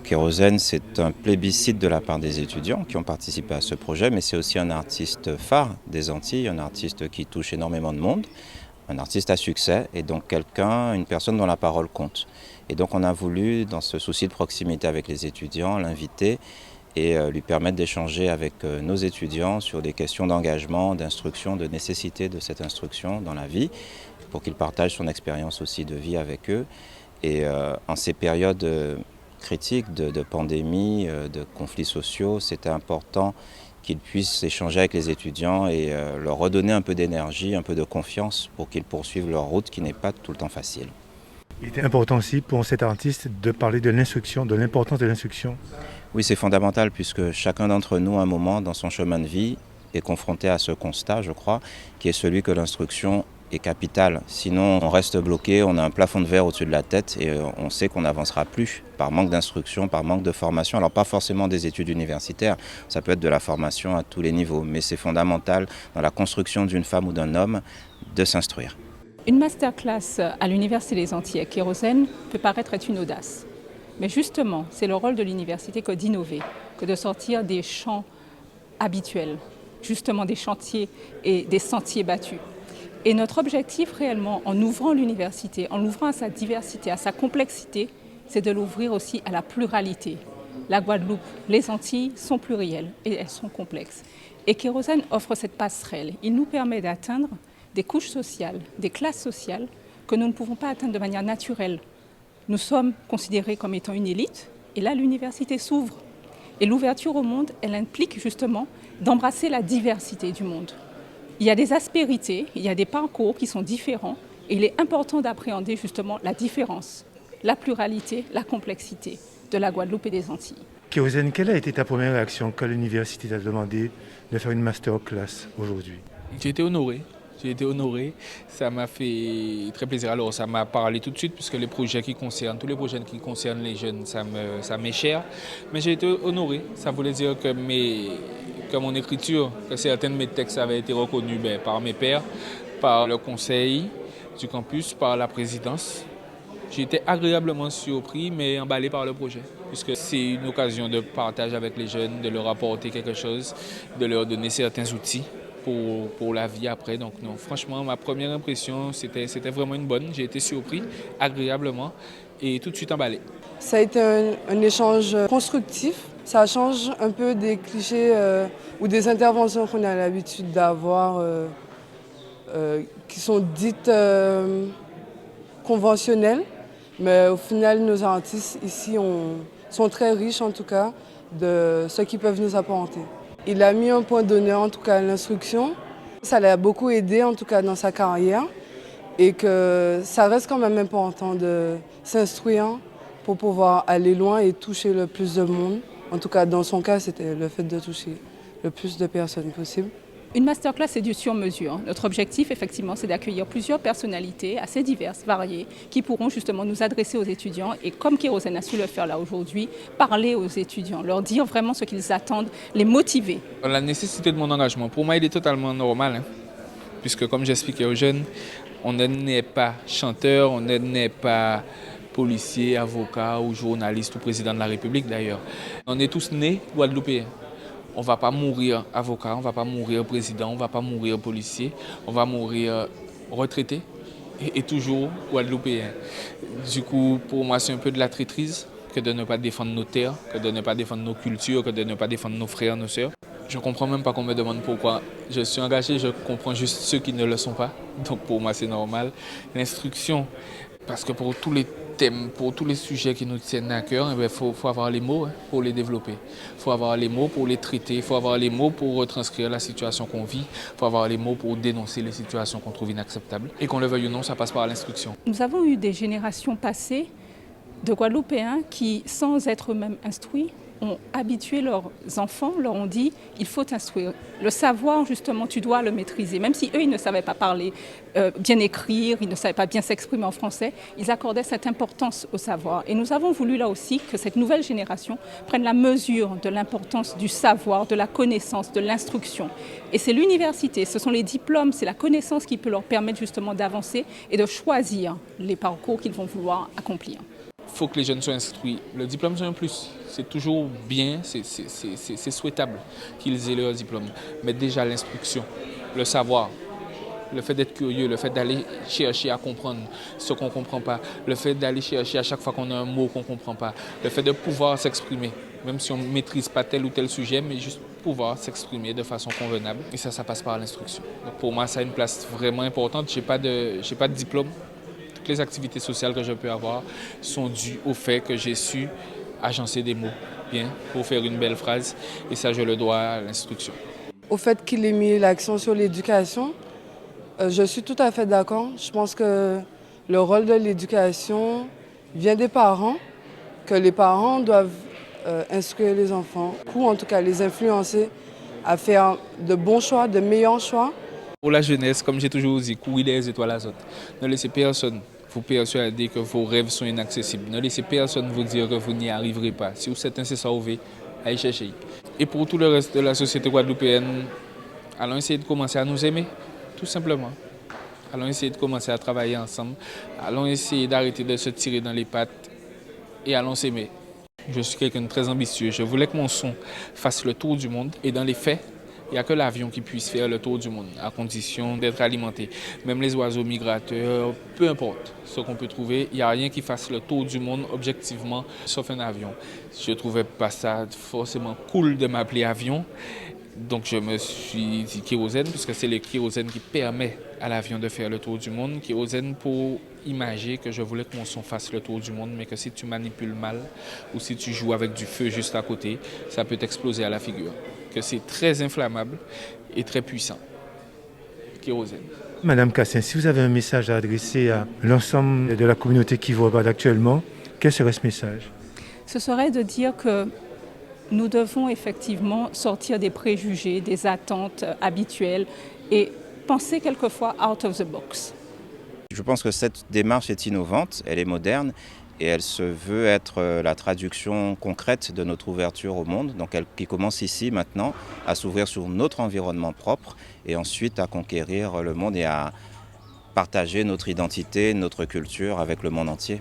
Kérosène, c'est un plébiscite de la part des étudiants qui ont participé à ce projet, mais c'est aussi un artiste phare des Antilles, un artiste qui touche énormément de monde, un artiste à succès et donc une personne dont la parole compte. Et donc on a voulu, dans ce souci de proximité avec les étudiants, l'inviter et lui permettre d'échanger avec nos étudiants sur des questions d'engagement, d'instruction, de nécessité de cette instruction dans la vie, pour qu'il partage son expérience aussi de vie avec eux. Et en ces périodes critiques de pandémie, de conflits sociaux, c'était important qu'ils puissent échanger avec les étudiants et leur redonner un peu d'énergie, un peu de confiance pour qu'ils poursuivent leur route qui n'est pas tout le temps facile. Il était important aussi pour cet artiste de parler de l'instruction, de l'importance de l'instruction. Oui, c'est fondamental puisque chacun d'entre nous, à un moment dans son chemin de vie, est confronté à ce constat, je crois, qui est celui que l'instruction est capitale. Sinon, on reste bloqué, on a un plafond de verre au-dessus de la tête et on sait qu'on n'avancera plus par manque d'instruction, par manque de formation. Alors pas forcément des études universitaires, ça peut être de la formation à tous les niveaux, mais c'est fondamental dans la construction d'une femme ou d'un homme de s'instruire. Une masterclass à l'Université des Antilles à Kérosène peut paraître être une audace. Mais justement, c'est le rôle de l'université que d'innover, que de sortir des champs habituels, justement des chantiers et des sentiers battus. Et notre objectif réellement, en ouvrant l'université, en l'ouvrant à sa diversité, à sa complexité, c'est de l'ouvrir aussi à la pluralité. La Guadeloupe, les Antilles sont plurielles et elles sont complexes. Et Kérosène offre cette passerelle. Il nous permet d'atteindre des couches sociales, des classes sociales que nous ne pouvons pas atteindre de manière naturelle. Nous sommes considérés comme étant une élite et là l'université s'ouvre. Et l'ouverture au monde, elle implique justement d'embrasser la diversité du monde. Il y a des aspérités, il y a des parcours qui sont différents et il est important d'appréhender justement la différence, la pluralité, la complexité de la Guadeloupe et des Antilles. Kérosène, quelle a été ta première réaction quand l'université t'a demandé de faire une masterclass aujourd'hui? J'ai été honoré. J'ai été honoré, ça m'a fait très plaisir. Alors ça m'a parlé tout de suite puisque les projets qui concernent, tous les projets qui concernent les jeunes, ça m'est cher. Mais j'ai été honoré, ça voulait dire que mon écriture, que certains de mes textes avaient été reconnus par mes pairs, par le conseil du campus, par la présidence. J'ai été agréablement surpris mais emballé par le projet puisque c'est une occasion de partage avec les jeunes, de leur apporter quelque chose, de leur donner certains outils pour la vie après. Donc non, franchement, ma première impression, c'était vraiment une bonne. J'ai été surpris agréablement et tout de suite emballé. Ça a été un échange constructif. Ça change un peu des clichés ou des interventions qu'on a l'habitude d'avoir qui sont dites conventionnelles. Mais au final, nos artistes ici sont très riches en tout cas de ce qu'ils peuvent nous apporter. Il a mis un point d'honneur en tout cas à l'instruction. Ça l'a beaucoup aidé en tout cas dans sa carrière et que ça reste quand même important de s'instruire pour pouvoir aller loin et toucher le plus de monde. En tout cas dans son cas, c'était le fait de toucher le plus de personnes possible. Une masterclass, c'est du sur-mesure. Notre objectif, effectivement, c'est d'accueillir plusieurs personnalités assez diverses, variées, qui pourront justement nous adresser aux étudiants et, comme Kérosène a su le faire là aujourd'hui, parler aux étudiants, leur dire vraiment ce qu'ils attendent, les motiver. La nécessité de mon engagement, pour moi, il est totalement normal, puisque comme j'expliquais aux jeunes, on n'est pas chanteur, on n'est pas policier, avocat ou journaliste ou président de la République d'ailleurs. On est tous nés guadeloupéens. On ne va pas mourir avocat, on ne va pas mourir président, on ne va pas mourir policier, on va mourir retraité et toujours guadeloupéen. Du coup, pour moi, c'est un peu de la traîtrise que de ne pas défendre nos terres, que de ne pas défendre nos cultures, que de ne pas défendre nos frères, nos sœurs. Je ne comprends même pas qu'on me demande pourquoi je suis engagé, je comprends juste ceux qui ne le sont pas. Donc pour moi, c'est normal. L'instruction, parce que pour tous les thèmes, pour tous les sujets qui nous tiennent à cœur, il faut avoir les mots pour les développer. Il faut avoir les mots pour les traiter, il faut avoir les mots pour retranscrire la situation qu'on vit, il faut avoir les mots pour dénoncer les situations qu'on trouve inacceptables. Et qu'on le veuille ou non, ça passe par l'instruction. Nous avons eu des générations passées de Guadeloupéens qui, sans être eux-mêmes instruits, ont habitué leurs enfants, leur ont dit « il faut t'instruire ». Le savoir, justement, tu dois le maîtriser. Même si eux, ils ne savaient pas parler, bien écrire, ils ne savaient pas bien s'exprimer en français, ils accordaient cette importance au savoir. Et nous avons voulu là aussi que cette nouvelle génération prenne la mesure de l'importance du savoir, de la connaissance, de l'instruction. Et c'est l'université, ce sont les diplômes, c'est la connaissance qui peut leur permettre justement d'avancer et de choisir les parcours qu'ils vont vouloir accomplir. faut que les jeunes soient instruits. Le diplôme, c'est un plus. C'est toujours bien, c'est souhaitable qu'ils aient leur diplôme. Mais déjà l'instruction, le savoir, le fait d'être curieux, le fait d'aller chercher à comprendre ce qu'on ne comprend pas, le fait d'aller chercher à chaque fois qu'on a un mot qu'on ne comprend pas, le fait de pouvoir s'exprimer, même si on ne maîtrise pas tel ou tel sujet, mais juste pouvoir s'exprimer de façon convenable. Et ça passe par l'instruction. Donc pour moi, ça a une place vraiment importante. Je n'ai pas de diplôme. Toutes les activités sociales que je peux avoir sont dues au fait que j'ai su agencer des mots bien pour faire une belle phrase. Et ça, je le dois à l'instruction. Au fait qu'il ait mis l'accent sur l'éducation, je suis tout à fait d'accord. Je pense que le rôle de l'éducation vient des parents, que les parents doivent instruire les enfants, ou en tout cas les influencer à faire de bons choix, de meilleurs choix. Pour la jeunesse, comme j'ai toujours dit, courir les étoiles azotes. Ne laissez personne vous persuader que vos rêves sont inaccessibles. Ne laissez personne vous dire que vous n'y arriverez pas. Si vous êtes insatisfait, allez chercher. Et pour tout le reste de la société guadeloupéenne, allons essayer de commencer à nous aimer, tout simplement. Allons essayer de commencer à travailler ensemble. Allons essayer d'arrêter de se tirer dans les pattes et allons s'aimer. Je suis quelqu'un de très ambitieux. Je voulais que mon son fasse le tour du monde. Et dans les faits, il n'y a que l'avion qui puisse faire le tour du monde, à condition d'être alimenté. Même les oiseaux migrateurs, peu importe ce qu'on peut trouver, il n'y a rien qui fasse le tour du monde objectivement, sauf un avion. Je ne trouvais pas ça forcément cool de m'appeler avion. Donc je me suis dit kérosène, puisque c'est le kérosène qui permet à l'avion de faire le tour du monde. Kérosène pour imager que je voulais que mon son fasse le tour du monde, mais que si tu manipules mal ou si tu joues avec du feu juste à côté, ça peut t'exploser à la figure. Que c'est très inflammable et très puissant. Kérosène. Madame Cassin, si vous avez un message à adresser à l'ensemble de la communauté qui vous regarde actuellement, quel serait ce message? Ce serait de dire que nous devons effectivement sortir des préjugés, des attentes habituelles et penser quelquefois out of the box. Je pense que cette démarche est innovante, elle est moderne et elle se veut être la traduction concrète de notre ouverture au monde, donc qui commence ici maintenant à s'ouvrir sur notre environnement propre et ensuite à conquérir le monde et à partager notre identité, notre culture avec le monde entier.